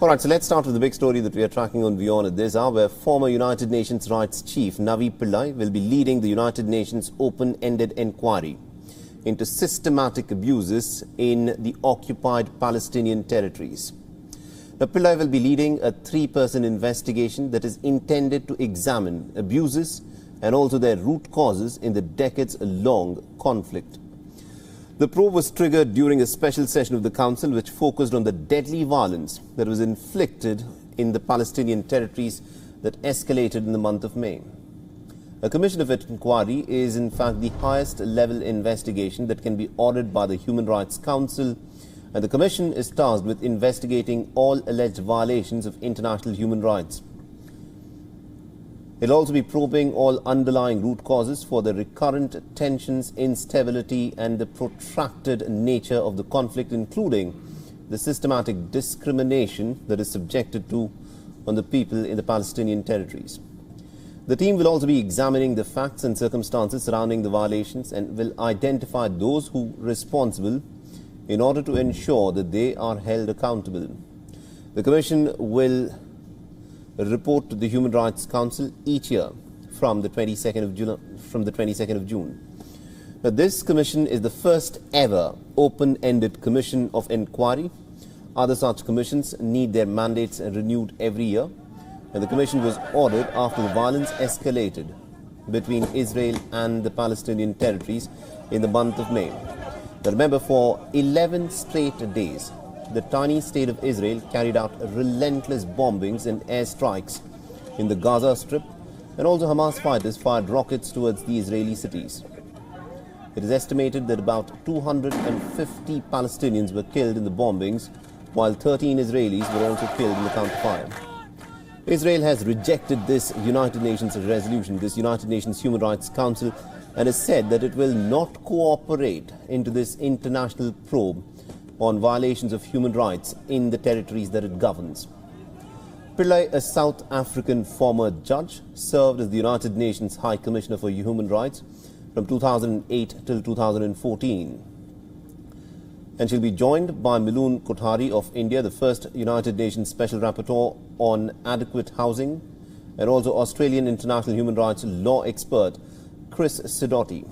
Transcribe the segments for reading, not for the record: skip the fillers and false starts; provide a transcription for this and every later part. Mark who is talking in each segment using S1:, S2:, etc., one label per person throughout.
S1: All right, so let's start with the big story that we are tracking on WION at this hour, where former United Nations Rights Chief Navi Pillay will be leading the United Nations open-ended inquiry into systematic abuses in the occupied Palestinian territories. Now, Pillay will be leading a three-person investigation that is intended to examine abuses and also their root causes in the decades-long conflict. The probe was triggered during a special session of the Council which focused on the deadly violence that was inflicted in the Palestinian territories that escalated in the month of May. A commission of inquiry is in fact the highest level investigation that can be ordered by the Human Rights Council, and the commission is tasked with investigating all alleged violations of international human rights. It will also be probing all underlying root causes for the recurrent tensions, instability and the protracted nature of the conflict, including the systematic discrimination that is subjected to on the people in the Palestinian territories. The team will also be examining the facts and circumstances surrounding the violations and will identify those who are responsible in order to ensure that they are held accountable. The Commission will report to the Human Rights Council each year from the 22nd of June. Now, this commission is the first ever open-ended commission of inquiry. Other such commissions need their mandates renewed every year, and the commission was ordered after the violence escalated between Israel and the Palestinian territories in the month of May. Now, remember, for 11 straight days, the tiny state of Israel carried out relentless bombings and airstrikes in the Gaza Strip, and also Hamas fighters fired rockets towards the Israeli cities. It is estimated that about 250 Palestinians were killed in the bombings, while 13 Israelis were also killed in the counterfire. Israel has rejected this United Nations resolution, this United Nations Human Rights Council, and has said that it will not cooperate into this international probe on violations of human rights in the territories that it governs. Pillay, a South African former judge, served as the United Nations High Commissioner for Human Rights from 2008 till 2014. And she'll be joined by Milun Kothari of India, the first United Nations Special Rapporteur on adequate housing, and also Australian international human rights law expert Chris Sidoti.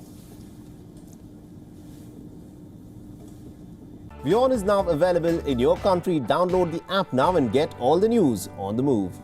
S1: WION is now available in your country. Download the app now and get all the news on the move.